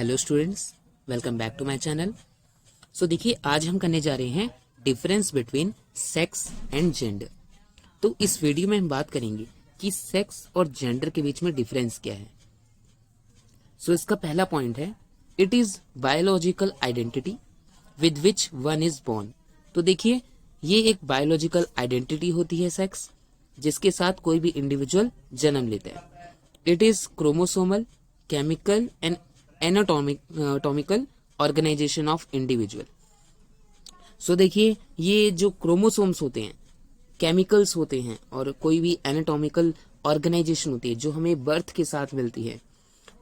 Hello students, welcome back to my channel. So देखिए, आज हम करने जा रहे हैं difference between sex and gender. तो इस वीडियो में हम बात करेंगे कि सेक्स और जेंडर के बीच में डिफरेंस क्या है। सो इसका पहला पॉइंट है, it is biological identity with which one is born. तो देखिए, ये एक बायोलॉजिकल आइडेंटिटी होती है सेक्स, जिसके साथ कोई भी इंडिविजुअल जन्म लेता है। It is chromosomal, chemical and anatomical organisation of individual. So देखिए, ये जो क्रोमोसोम्स होते हैं, केमिकल्स होते हैं और कोई भी एनाटॉमिकल ऑर्गेनाइजेशन होती है जो हमें बर्थ के साथ मिलती है,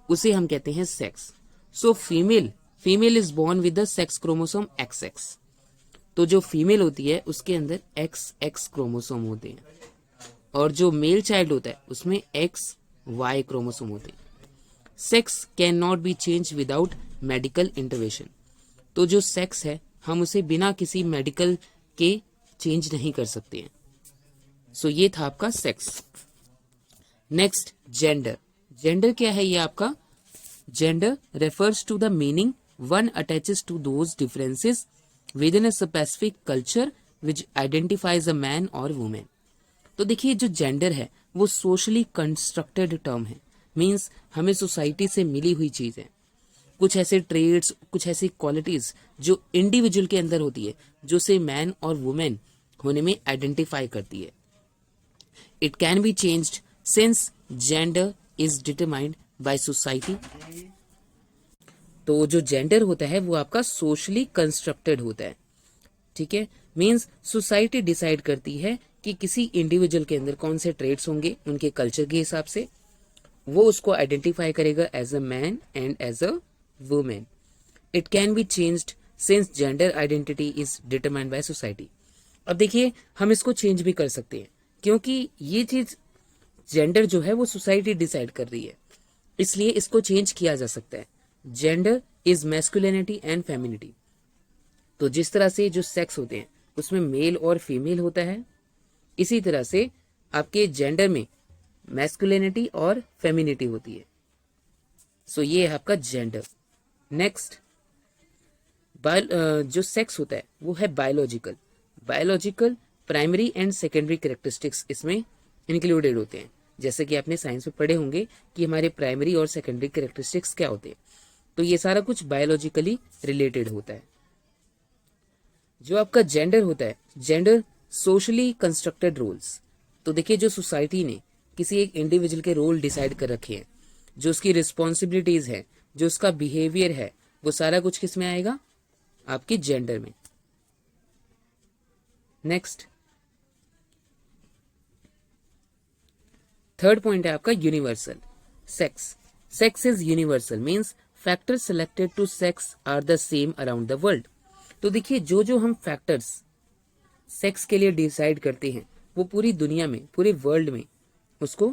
उसे हम कहते हैं sex. So female is born with the sex chromosome XX। तो जो फीमेल होती है उसके अंदर XX क्रोमोसोम होते हैं और जो मेल चाइल्ड होता है उसमें XY क्रोमोसोम होते हैं। Sex can not be change without medical intervention. तो जो सेक्स है हम उसे बिना किसी मेडिकल के चेंज नहीं कर सकते हैं। सो ये था आपका सेक्स। Next, gender. जेंडर क्या है ये आपका? Gender refers to the meaning one attaches to those differences within a specific culture which identifies a man और वुमेन। तो देखिए, जो जेंडर है वो सोशली कंस्ट्रक्टेड टर्म है, मीन्स हमें सोसाइटी से मिली हुई चीज है। कुछ ऐसे ट्रेड्स, कुछ ऐसी क्वालिटीज जो इंडिविजुअल के अंदर होती है, जो उसे मैन और वुमेन होने में आइडेंटिफाई करती है। It can be changed since gender is determined by society. तो जो जेंडर होता है वो आपका सोशली कंस्ट्रक्टेड होता है, ठीक है। मीन्स सोसाइटी डिसाइड करती है कि किसी इंडिविजुअल के अंदर कौन से ट्रेड्स होंगे, उनके कल्चर के हिसाब से वो उसको आइडेंटिफाई करेगा as a man and as a woman. It can be changed since gender identity is determined by society. अब देखिए, हम इसको चेंज भी कर सकते हैं क्योंकि ये चीज जेंडर जो है वो सोसाइटी डिसाइड कर रही है, इसलिए इसको चेंज किया जा सकता है। Gender is masculinity and femininity. तो जिस तरह से जो सेक्स होते हैं उसमें मेल और फीमेल होता है, इसी तरह से आपके जेंडर में मैस्कुलिनिटी और फेमिनिटी होती है। सो ये है आपका जेंडर। नेक्स्ट, जो सेक्स होता है वो है biological. Biological primary and secondary characteristics इसमें इंक्लूडेड होते हैं। जैसे कि आपने साइंस में पढ़े होंगे कि हमारे प्राइमरी और सेकेंडरी कैरेक्टरिस्टिक्स क्या होते हैं। तो ये सारा कुछ बायोलॉजिकली रिलेटेड होता है। जो आपका जेंडर होता है, जेंडर सोशली कंस्ट्रक्टेड रोल्स। तो देखिए, जो सोसाइटी ने किसी एक इंडिविजुअल के रोल डिसाइड कर रखे हैं, जो उसकी रिस्पॉन्सिबिलिटीज है, जो उसका बिहेवियर है, वो सारा कुछ किस में आएगा? आपके जेंडर में। नेक्स्ट, थर्ड पॉइंट है आपका universal. Sex sex is universal, means factors selected to sex are the same around the world. तो देखिए, जो जो हम फैक्टर्स सेक्स के लिए डिसाइड करते हैं वो पूरी दुनिया में, पूरे वर्ल्ड में उसको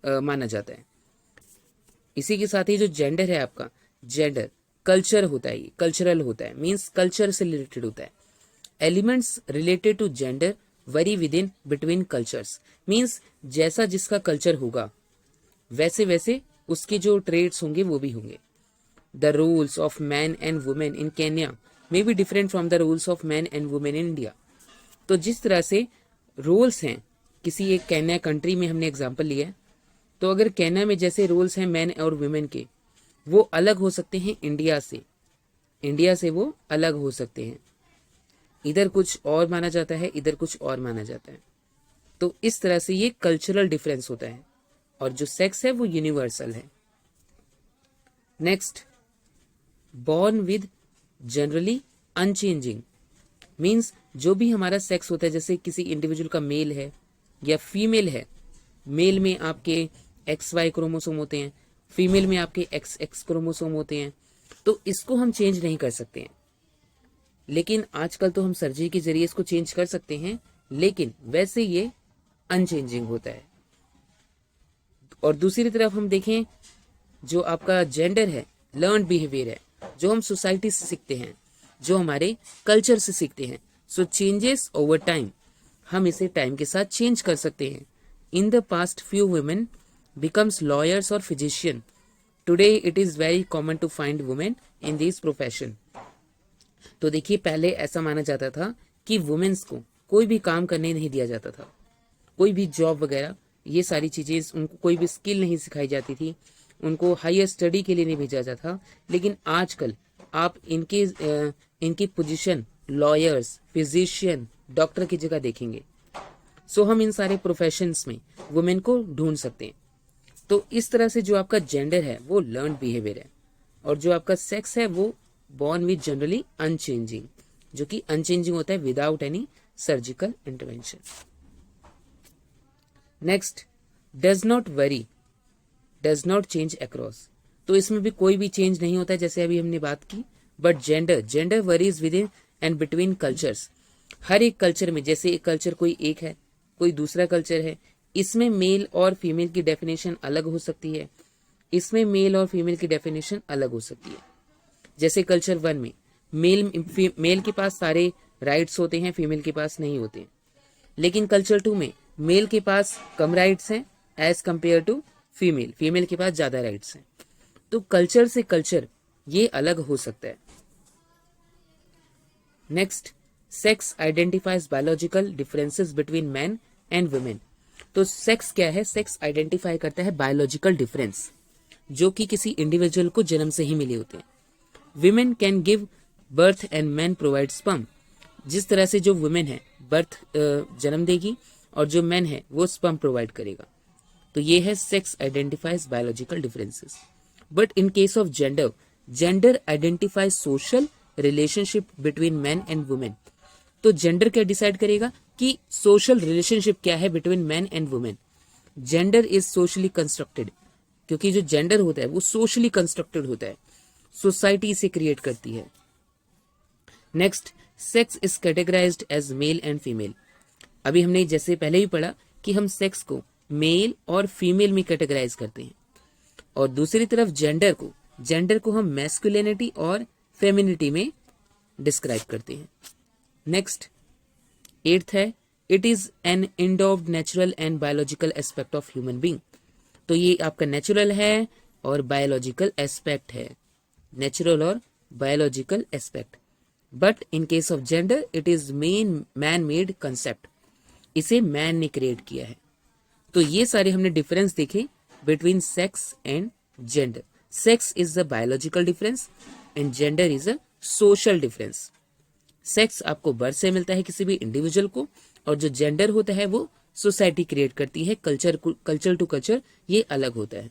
माना जाता है। इसी के साथ ही जो जेंडर है आपका, जेंडर कल्चर होता है, ये कल्चरल होता है, मीन्स कल्चर से रिलेटेड होता है। Elements related to gender vary within between cultures, means जैसा जिसका कल्चर होगा वैसे वैसे उसके जो ट्रेड्स होंगे वो भी होंगे। The rules of man and women in Kenya may be different from the rules of man and women in India. तो जिस तरह से रूल्स हैं किसी एक केन्या कंट्री में, हमने एग्जांपल लिया है, तो अगर केन्या में जैसे रूल्स हैं मैन और वुमेन के, वो अलग हो सकते हैं इंडिया से वो अलग हो सकते हैं। इधर कुछ और माना जाता है, इधर कुछ और माना जाता है। तो इस तरह से ये कल्चरल डिफरेंस होता है और जो सेक्स है वो यूनिवर्सल है। Next, born with generally unchanging, means जो भी हमारा सेक्स होता है, जैसे किसी इंडिविजुअल का मेल है या फीमेल है, मेल में आपके XY क्रोमोसोम होते हैं, फीमेल में आपके XX क्रोमोसोम होते हैं। तो इसको हम चेंज नहीं कर सकते हैं, लेकिन आजकल तो हम सर्जरी के जरिए इसको चेंज कर सकते हैं, लेकिन वैसे ये अनचेंजिंग होता है। और दूसरी तरफ हम देखें, जो आपका जेंडर है लर्न्ड बिहेवियर है, जो हम सोसाइटी से सीखते हैं, जो हमारे कल्चर से सीखते हैं। सो चेंजेस ओवर टाइम, हम इसे टाइम के साथ चेंज कर सकते हैं। In the past few women becomes lawyers और physician today it is very common to find women in this profession. तो देखिए पहले ऐसा माना जाता था कि वुमेन्स को कोई भी काम करने नहीं दिया जाता था, कोई भी जॉब वगैरह ये सारी चीजें, उनको कोई भी स्किल नहीं सिखाई जाती थी, उनको हायर स्टडी के लिए नहीं भेजा जाता था। लेकिन आजकल आप इनकी पोजीशन लॉयर्स, फिजिशियन, डॉक्टर की जगह देखेंगे। सो हम इन सारे प्रोफेशंस में वुमेन को ढूंढ सकते हैं। तो इस तरह से जो आपका जेंडर है वो लर्न बिहेवियर है, और जो आपका सेक्स है वो बॉर्न विद जनरली अनचेंजिंग, जो कि अनचेंजिंग होता है without any surgical intervention. Next, does not worry, does not change across. तो इसमें भी कोई भी चेंज नहीं होता है जैसे अभी हमने बात की। But gender varies within and between cultures. हर एक कल्चर में, जैसे एक कल्चर कोई एक है, कोई दूसरा कल्चर है, इसमें मेल और फीमेल की डेफिनेशन अलग हो सकती है, इसमें मेल और फीमेल की डेफिनेशन अलग हो सकती है। जैसे कल्चर 1 में मेल के पास सारे राइट्स होते हैं, फीमेल के पास नहीं होते। लेकिन कल्चर 2 में मेल के पास कम राइट्स हैं as compare to female, female के पास ज्यादा राइट्स हैं। तो कल्चर से कल्चर ये अलग हो सकता है। Next, sex identifies biological differences between man and women. तो सेक्स क्या है? सेक्स आइडेंटिफाई करता है बायोलॉजिकल डिफरेंस जो कि किसी इंडिविजुअल को जन्म से ही मिले होते हैं। Women can give birth and man provide sperm. जिस तरह से जो वुमेन है बर्थ जन्म देगी और जो मैन है वो स्पर्म प्रोवाइड करेगा। तो ये है sex identifies biological differences. But in case of gender, gender identifies social relationship between man and women. तो जेंडर क्या डिसाइड करेगा कि सोशल रिलेशनशिप क्या है between man and women. Gender is socially constructed, क्योंकि जो जेंडर होता है वो सोशली कंस्ट्रक्टेड होता है, सोसाइटी इसे क्रिएट करती है। Next, sex is categorized as male and female. अभी हमने जैसे पहले भी पढ़ा कि हम सेक्स को मेल और फीमेल में कैटेगराइज करते हैं, और दूसरी तरफ जेंडर को हम मैस्कुलिनिटी और फेमिनिटी में डिस्क्राइब करते हैं। नेक्स्ट, 8th है, it is an endowed natural and biological aspect of human being. तो ये आपका नेचुरल है और बायोलॉजिकल एस्पेक्ट है, नेचुरल और biological aspect. But in case of gender it is man made concept, इसे मैन ने क्रिएट किया है। तो ये सारे हमने डिफरेंस देखे between sex and gender. Sex is the biological difference and gender is a social difference. Sex आपको बर्थ से मिलता है किसी भी इंडिविजुअल को, और जो जेंडर होता है वो सोसाइटी क्रिएट करती है, कल्चर टू कल्चर ये अलग होता है।